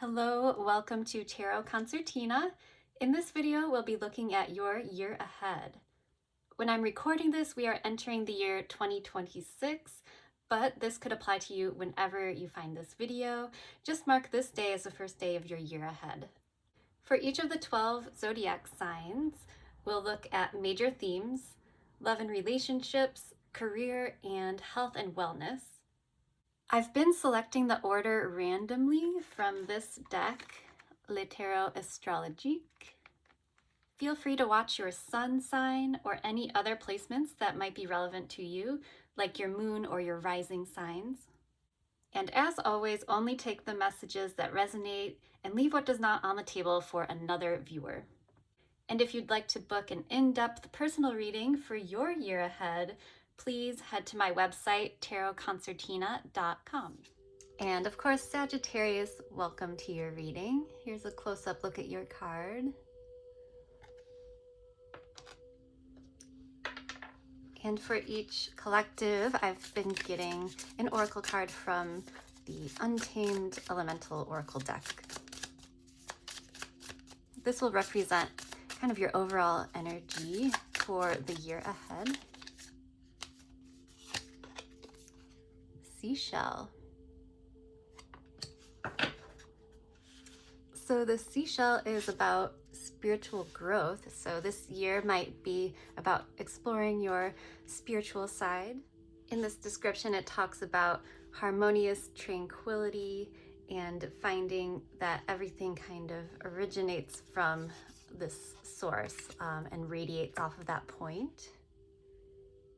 Hello, welcome to Tarot Concertina. In this video, we'll be looking at your year ahead. When I'm recording this, we are entering the year 2026, but this could apply to you whenever you find this video. Just mark this day as the first day of your year ahead. For each of the 12 zodiac signs, we'll look at major themes, love and relationships, career, and health and wellness. I've been selecting the order randomly from this deck, Tarot Astrologique. Feel free to watch your sun sign or any other placements that might be relevant to you, like your moon or your rising signs. And as always, only take the messages that resonate and leave what does not on the table for another viewer. And if you'd like to book an in-depth personal reading for your year ahead, please head to my website, tarotconcertina.com. And of course, Sagittarius, welcome to your reading. Here's a close-up look at your card. And for each collective, I've been getting an oracle card from the Untamed Elemental Oracle deck. This will represent kind of your overall energy for the year ahead. Seashell. So the seashell is about spiritual growth. So this year might be about exploring your spiritual side. In this description, it talks about harmonious tranquility and finding that everything kind of originates from this source and radiates off of that point.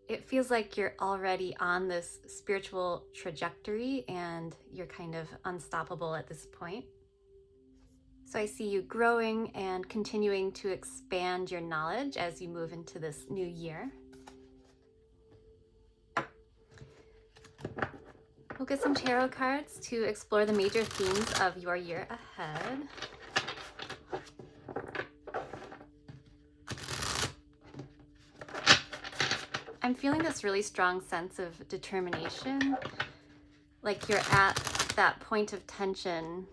It feels like you're already on this spiritual trajectory and you're kind of unstoppable at this point. So I see you growing and continuing to expand your knowledge as you move into this new year. We'll get some tarot cards to explore the major themes of your year ahead. I'm feeling this really strong sense of determination, like you're at that point of tension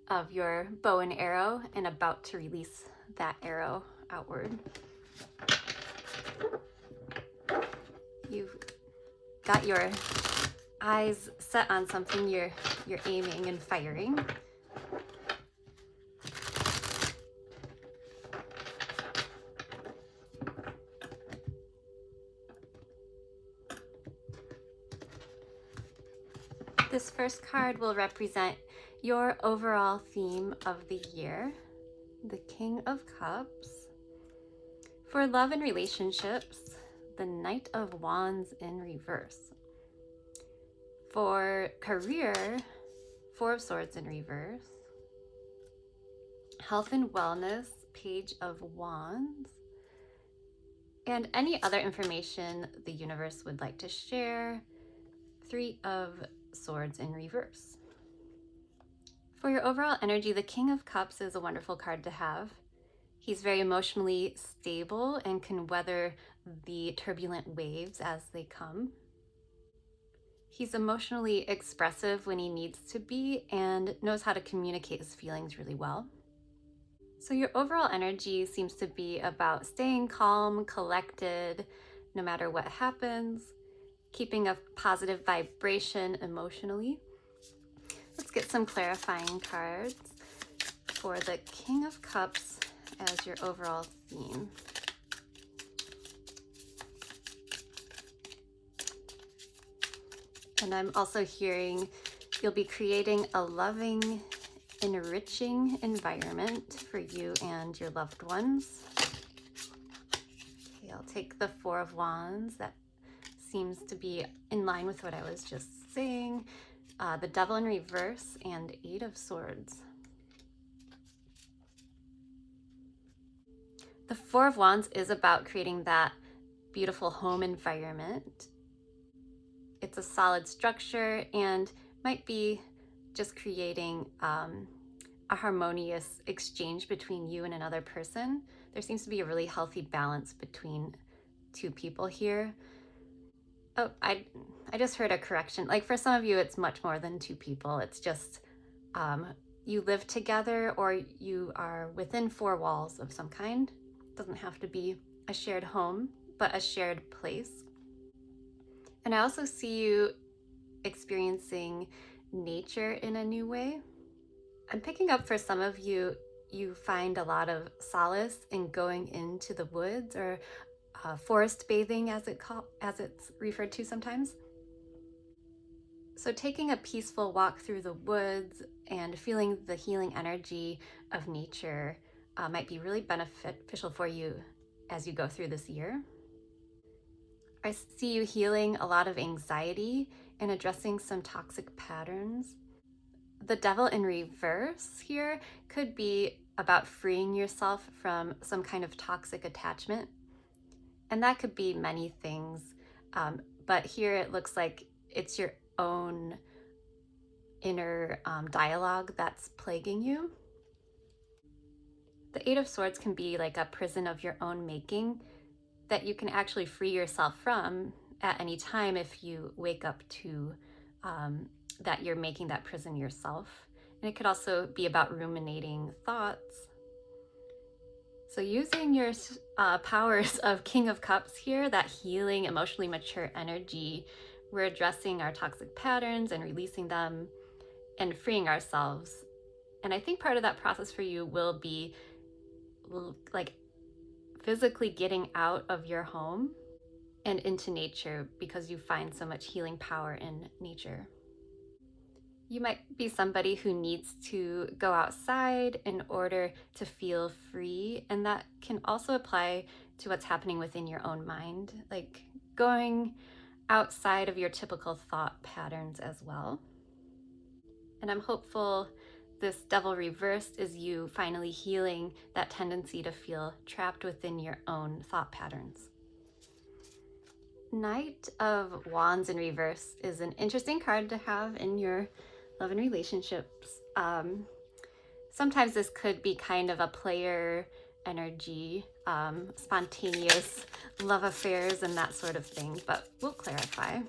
of your bow and arrow and about to release that arrow outward. You've got your eyes set on something, you're aiming and firing. This first card will represent your overall theme of the year, the King of Cups. For love and relationships, the Knight of Wands in reverse. For career, Four of Swords in reverse. Health and wellness, Page of Wands. And any other information the universe would like to share, Three of Swords in reverse. For your overall energy, the King of Cups is a wonderful card to have. He's very emotionally stable and can weather the turbulent waves as they come. He's emotionally expressive when he needs to be and knows how to communicate his feelings really well. So your overall energy seems to be about staying calm, collected, no matter what happens, keeping a positive vibration emotionally. Let's get some clarifying cards for the King of Cups as your overall theme. And I'm also hearing you'll be creating a loving, enriching environment for you and your loved ones. Okay, I'll take the Four of Wands. That seems to be in line with what I was just saying. The Devil in reverse and Eight of Swords. The Four of Wands is about creating that beautiful home environment. It's a solid structure and might be just creating a harmonious exchange between you and another person. There seems to be a really healthy balance between two people here. Oh, I just heard a correction. Like for some of you, it's much more than two people. It's just you live together or you are within four walls of some kind. It doesn't have to be a shared home, but a shared place. And I also see you experiencing nature in a new way. I'm picking up for some of you, you find a lot of solace in going into the woods or forest bathing as it's referred to sometimes. So taking a peaceful walk through the woods and feeling the healing energy of nature might be really beneficial for you as you go through this year. I see you healing a lot of anxiety and addressing some toxic patterns. The Devil in reverse here could be about freeing yourself from some kind of toxic attachment. And that could be many things. But here it looks like it's your own inner dialogue that's plaguing you. The Eight of Swords can be like a prison of your own making that you can actually free yourself from at any time if you wake up to that you're making that prison yourself. And it could also be about ruminating thoughts. So using your powers of King of Cups here, that healing, emotionally mature energy, we're addressing our toxic patterns and releasing them and freeing ourselves. And I think part of that process for you will be like physically getting out of your home and into nature because you find so much healing power in nature. You might be somebody who needs to go outside in order to feel free, and that can also apply to what's happening within your own mind, like going outside of your typical thought patterns as well. And I'm hopeful this Devil reversed is you finally healing that tendency to feel trapped within your own thought patterns. Knight of Wands in reverse is an interesting card to have in your love and relationships. Sometimes this could be kind of a player energy, spontaneous love affairs and that sort of thing, but we'll clarify.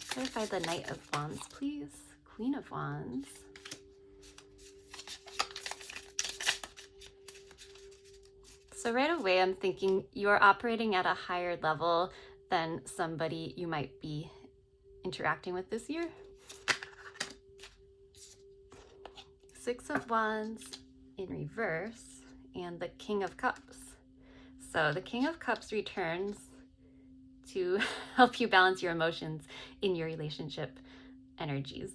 Clarify the Knight of Wands, please. Queen of Wands. So right away, I'm thinking you're operating at a higher level than somebody you might be interacting with this year. Six of Wands in reverse and the King of Cups. So the King of Cups returns to help you balance your emotions in your relationship energies.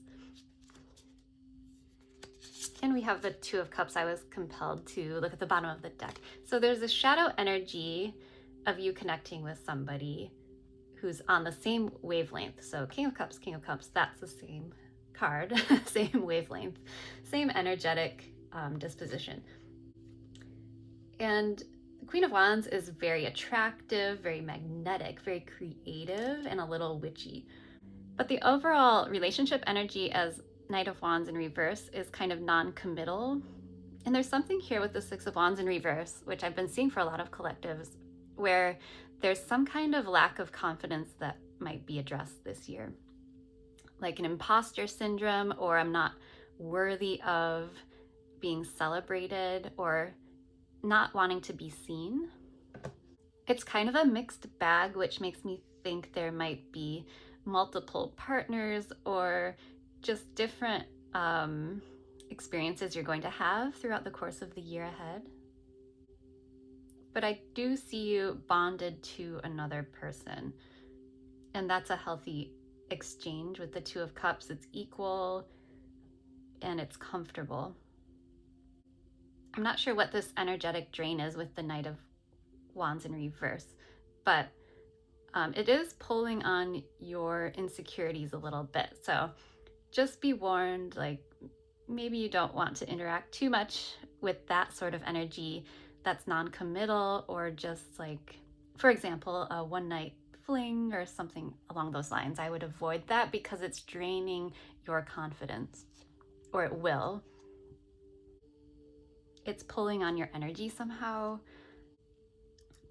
And we have the Two of Cups. I was compelled to look at the bottom of the deck. So there's a shadow energy of you connecting with somebody who's on the same wavelength. So King of Cups, that's the same card, same wavelength, same energetic disposition. And the Queen of Wands is very attractive, very magnetic, very creative, and a little witchy. But the overall relationship energy as Knight of Wands in reverse is kind of non-committal. And there's something here with the Six of Wands in reverse, which I've been seeing for a lot of collectives, where there's some kind of lack of confidence that might be addressed this year. Like an imposter syndrome, or I'm not worthy of being celebrated, or not wanting to be seen. It's kind of a mixed bag, which makes me think there might be multiple partners or just different experiences you're going to have throughout the course of the year ahead. But I do see you bonded to another person, and that's a healthy exchange. With the Two of Cups, it's equal and it's comfortable. I'm not sure what this energetic drain is with the Knight of Wands in reverse, but it is pulling on your insecurities a little bit. So just be warned, like maybe you don't want to interact too much with that sort of energy that's non-committal, or just like, for example, a one-night fling or something along those lines. I would avoid that because it's draining your confidence, or it will. It's pulling on your energy somehow.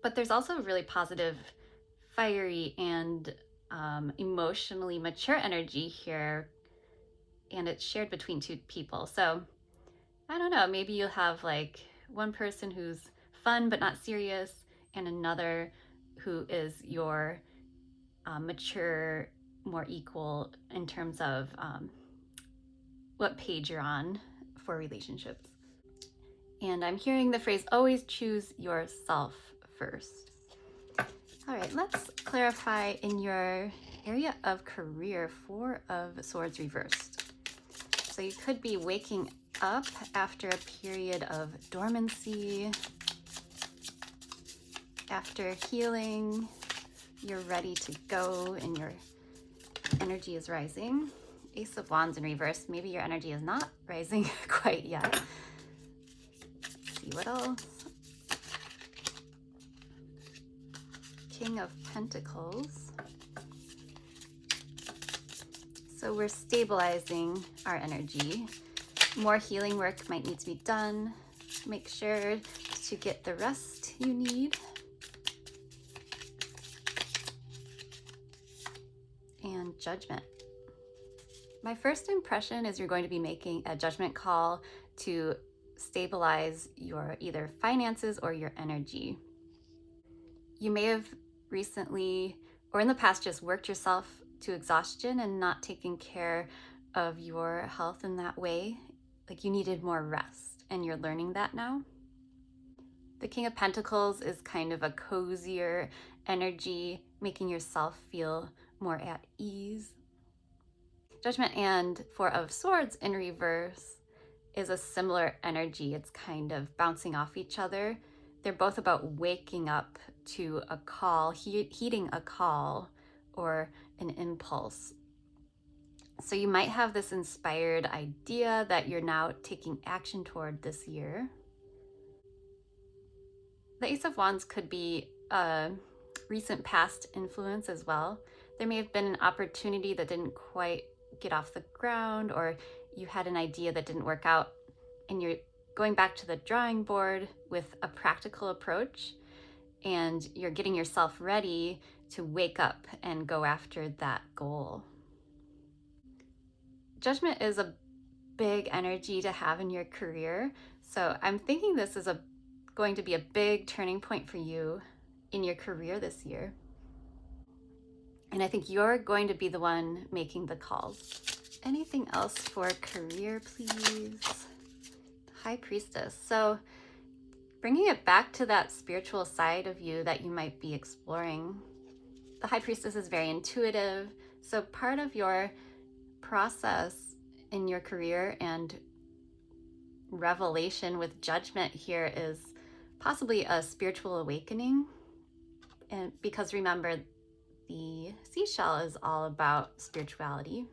But there's also really positive, fiery, and emotionally mature energy here, and it's shared between two people. So I don't know, maybe you'll have like one person who's fun but not serious, and another who is your mature, more equal in terms of what page you're on for relationships. And I'm hearing the phrase, always choose yourself first. All right, let's clarify in your area of career, Four of Swords reversed. So you could be waking up after a period of dormancy, after healing, you're ready to go and your energy is rising. Ace of Wands in reverse, maybe your energy is not rising quite yet. Let's see what else. King of Pentacles. So we're stabilizing our energy. More healing work might need to be done. Make sure to get the rest you need. And Judgment. My first impression is you're going to be making a judgment call to stabilize your either finances or your energy. You may have recently or in the past just worked yourself to exhaustion and not taking care of your health in that way. Like you needed more rest, and you're learning that now. The King of Pentacles is kind of a cozier energy, making yourself feel more at ease. Judgment and Four of Swords in reverse is a similar energy. It's kind of bouncing off each other. They're both about waking up to a call, heeding a call or an impulse. So you might have this inspired idea that you're now taking action toward this year. The Ace of Wands could be a recent past influence as well. There may have been an opportunity that didn't quite get off the ground, or you had an idea that didn't work out, and you're going back to the drawing board with a practical approach, and you're getting yourself ready to wake up and go after that goal. Judgment is a big energy to have in your career. So I'm thinking this is going to be a big turning point for you in your career this year. And I think you're going to be the one making the calls. Anything else for career, please? High Priestess. So bringing it back to that spiritual side of you that you might be exploring. The High Priestess is very intuitive. So part of your process in your career and revelation with Judgment here is possibly a spiritual awakening. And because remember, the seashell is all about spirituality.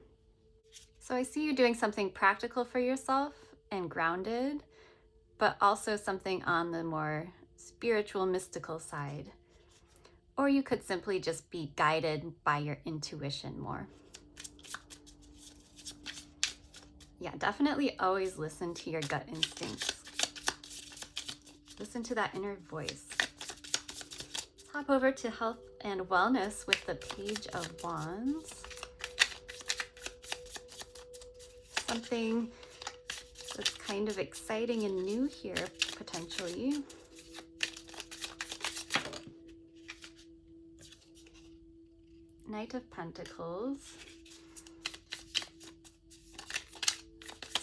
So I see you doing something practical for yourself and grounded, but also something on the more spiritual, mystical side. Or you could simply just be guided by your intuition more. Yeah, definitely always listen to your gut instincts. Listen to that inner voice. Let's hop over to health and wellness with the Page of Wands. Something that's kind of exciting and new here, potentially. Knight of Pentacles.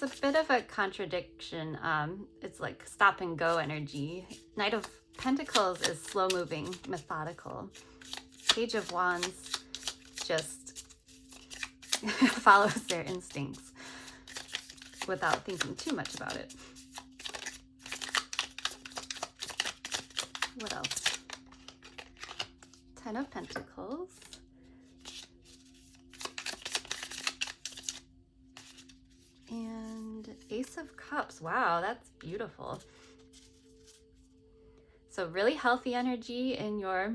It's a bit of a contradiction. It's like stop and go energy. Knight of Pentacles is slow moving, methodical. Page of Wands just follows their instincts without thinking too much about it. What else? Ten of Pentacles. And Ace of Cups. Wow, that's beautiful. So really healthy energy in your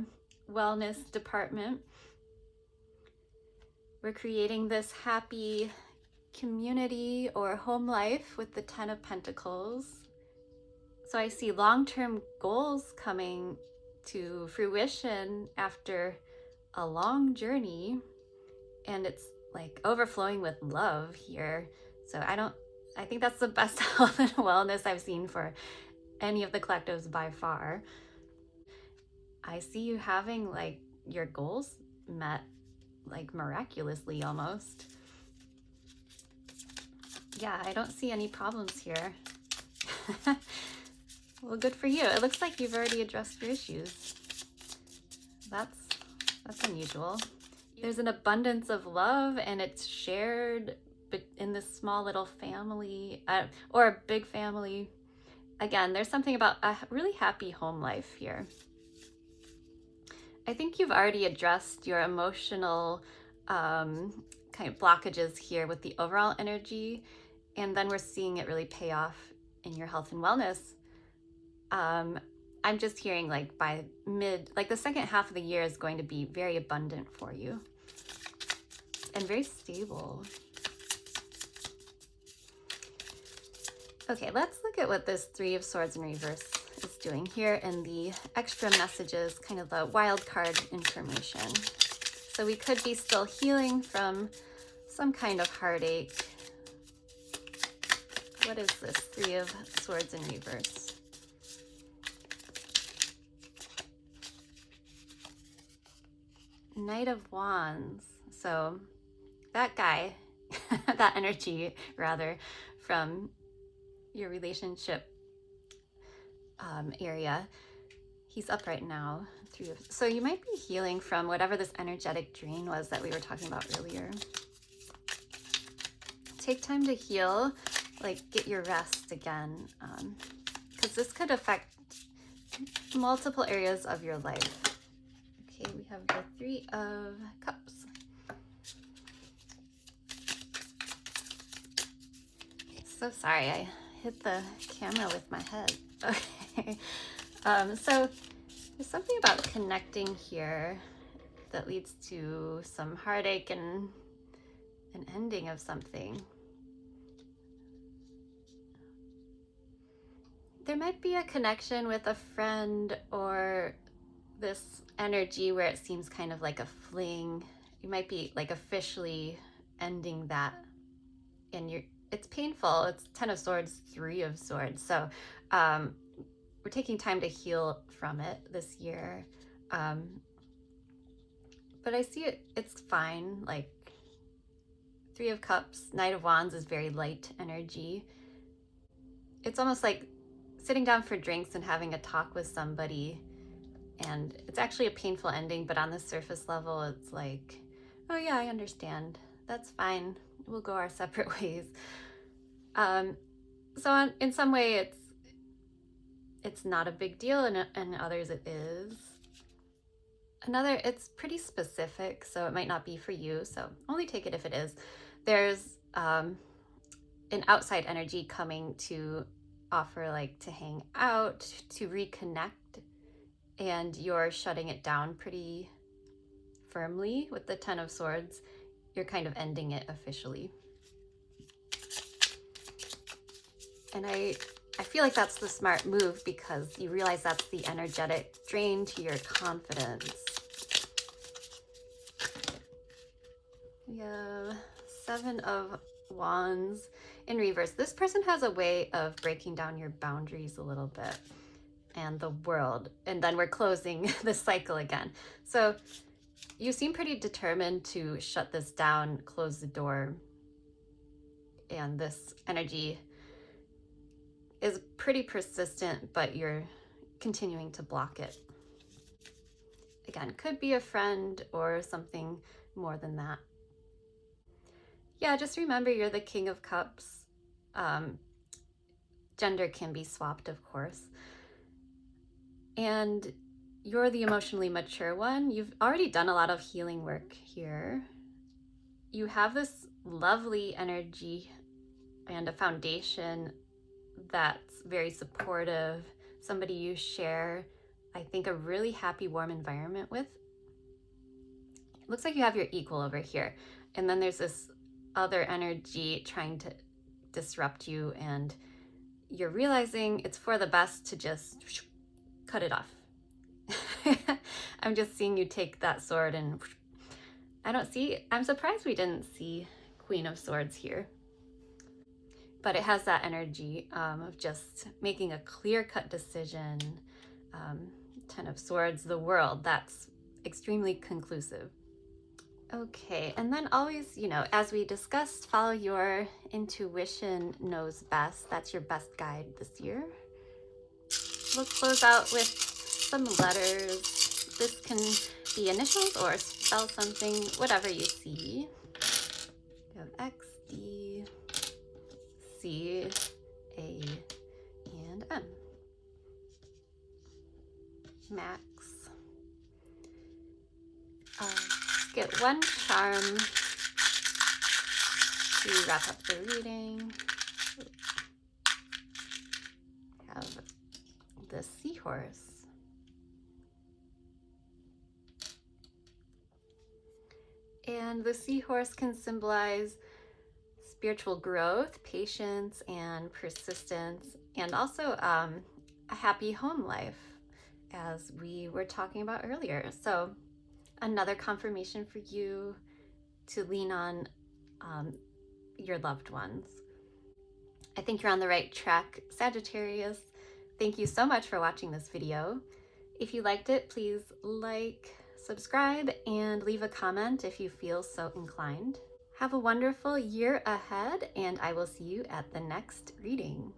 wellness department. We're creating this happy community or home life with the Ten of Pentacles. So I see long-term goals coming to fruition after a long journey, and it's like overflowing with love here. So I think that's the best health and wellness I've seen for any of the collectives by far. I see you having like your goals met like miraculously almost. Yeah, I don't see any problems here. Well, good for you. It looks like you've already addressed your issues. That's unusual. There's an abundance of love, and it's shared in this small little family, or a big family. Again, there's something about a really happy home life here. I think you've already addressed your emotional kind of blockages here with the overall energy, and then we're seeing it really pay off in your health and wellness. I'm just hearing like by like the second half of the year is going to be very abundant for you and very stable. Okay, let's look at what this Three of Swords in reverse is doing here and the extra messages, kind of the wild card information. So we could be still healing from some kind of heartache. What is this Three of Swords in reverse? Knight of Wands. So that guy, that energy rather, from your relationship area, he's up right now. So you might be healing from whatever this energetic drain was that we were talking about earlier. Take time to heal, like get your rest again, because this could affect multiple areas of your life. Okay, we have the Three of Cups. So sorry, I hit the camera with my head. Okay. So there's something about connecting here that leads to some heartache and an ending of something. There might be a connection with a friend or this energy where it seems kind of like a fling. You might be like officially ending that, and it's painful. It's Ten of Swords, Three of Swords. So we're taking time to heal from it this year. But I see it's fine. Like Three of Cups, Knight of Wands is very light energy. It's almost like sitting down for drinks and having a talk with somebody, and it's actually a painful ending, but on the surface level, it's like, oh yeah, I understand. That's fine. We'll go our separate ways. So in some way, it's not a big deal, and in others it is. It's pretty specific, so it might not be for you, so only take it if it is. There's an outside energy coming to offer, like, to hang out, to reconnect, and you're shutting it down pretty firmly with the Ten of Swords. You're kind of ending it officially. And I feel like that's the smart move, because you realize that's the energetic drain to your confidence. We have Seven of Wands in reverse. This person has a way of breaking down your boundaries a little bit and the world. And then we're closing the cycle again. So you seem pretty determined to shut this down, close the door. And this energy is pretty persistent, but you're continuing to block it. Again, could be a friend or something more than that. Yeah, just remember you're the King of Cups. Gender can be swapped, of course. And you're the emotionally mature one. You've already done a lot of healing work here. You have this lovely energy and a foundation that's very supportive, somebody you share, I think, a really happy, warm environment with. It looks like you have your equal over here. And then there's this other energy trying to disrupt you, and you're realizing it's for the best to just cut it off. I'm just seeing you take that sword and I'm surprised we didn't see Queen of Swords here. But it has that energy of just making a clear-cut decision. Ten of Swords, the world, that's extremely conclusive. Okay, and then always, you know, as we discussed, follow your intuition knows best. That's your best guide this year. We'll close out with some letters. This can be initials or spell something, whatever you see. You have X, D, C, A, and M. Max. Get one charm to wrap up the reading. Have the seahorse. And the seahorse can symbolize spiritual growth, patience, and persistence, and also a happy home life, as we were talking about earlier. So another confirmation for you to lean on your loved ones. I think you're on the right track, Sagittarius. Thank you so much for watching this video. If you liked it, please like, subscribe, and leave a comment if you feel so inclined. Have a wonderful year ahead, and I will see you at the next reading.